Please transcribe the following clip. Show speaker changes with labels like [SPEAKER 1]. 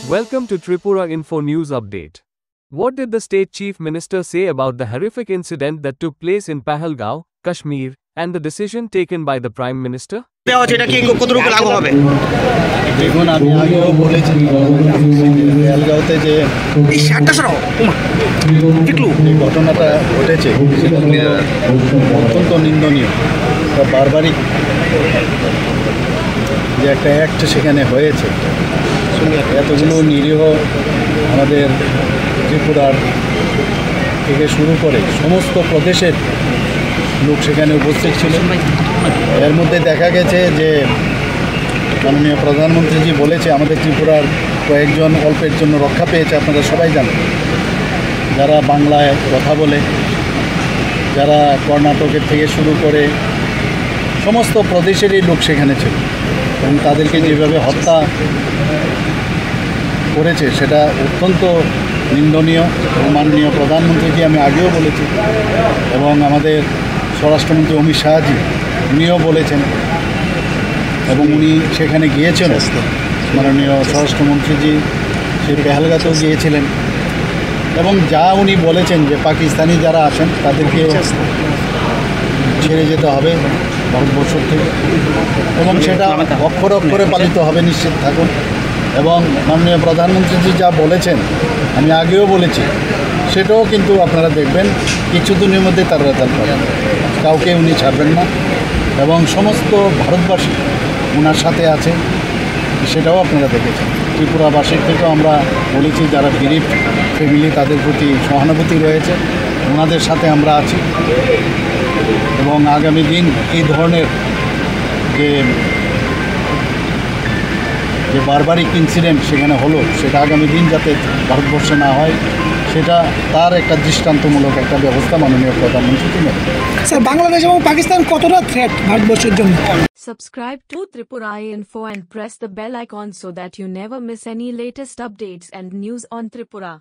[SPEAKER 1] Welcome to Tripura Info News Update. What did the state chief minister say about the horrific incident that took place in Pahalgaon, Kashmir, and the decision taken by the Prime Minister?
[SPEAKER 2] দেখুন আমি আগেও বলেছি বেলগাঁওতে যে এই ঘটনাটা ঘটেছে অত্যন্ত নিন্দনীয় বা বারবারিক যে একটা অ্যাক্ট সেখানে হয়েছে এতগুলো নিরীহ আমাদের ত্রিপুরার থেকে শুরু করে সমস্ত প্রদেশের লোক সেখানে উপস্থিত ছিল। এর মধ্যে দেখা গেছে যে মাননীয় প্রধানমন্ত্রীজি বলেছে আমাদের ত্রিপুরার কয়েকজন অল্পের জন্য রক্ষা পেয়েছে। আপনারা সবাই জানেন, যারা বাংলায় কথা বলে, যারা কর্ণাটকের থেকে শুরু করে সমস্ত প্রদেশেরই লোক সেখানে ছিল এবং তাদেরকে যেভাবে হত্যা করেছে সেটা অত্যন্ত নিন্দনীয়। মাননীয় প্রধানমন্ত্রীকে আমি আগেও বলেছি এবং আমাদের স্বরাষ্ট্রমন্ত্রী অমিত শাহজি উনিও বলেছেন এবং উনি সেখানে গিয়েছেন। মাননীয় স্বরাষ্ট্রমন্ত্রীজি সেই পেহেলগাঁতেও গিয়েছিলেন এবং যা উনি বলেছেন যে পাকিস্তানি যারা আসেন তাদেরকে ছেড়ে যেতে হবে ভারতবর্ষ থেকে এবং সেটা অক্ষরে অক্ষরে পালিত হবে, নিশ্চিত থাকুন। এবং মাননীয় প্রধানমন্ত্রীজি যা বলেছেন আমি আগেও বলেছি সেটাও কিন্তু আপনারা দেখবেন কিছুদিনের মধ্যে তার রেজাল্ট পাবেন। কাউকে উনি ছাড়বেন না এবং সমস্ত ভারতবাসী ওনার সাথে আছে, সেটাও আপনারা দেখেছেন। ত্রিপুরাবাসীর থেকেও আমরা বলেছি যারা গরিব ফ্যামিলি তাদের প্রতি সহানুভূতি রয়েছে, ওনাদের সাথে আমরা আছি এবং আগামী দিন এই ধরনের যে বারবারিক ইনসিডেন্ট সেখানে হলো সেটা আগামী দিন যাতে ভারতবর্ষে না হয় সেটা তার একটা দৃষ্টান্তমূলক একটা ব্যবস্থা মাননীয় প্রধানমন্ত্রী নেবেন।
[SPEAKER 3] স্যার, বাংলাদেশ এবং পাকিস্তান কতটা থ্রেট ভারতবর্ষের জন্য?
[SPEAKER 4] Subscribe to Tripura Info and press the bell icon so that you never miss any latest updates and news on Tripura.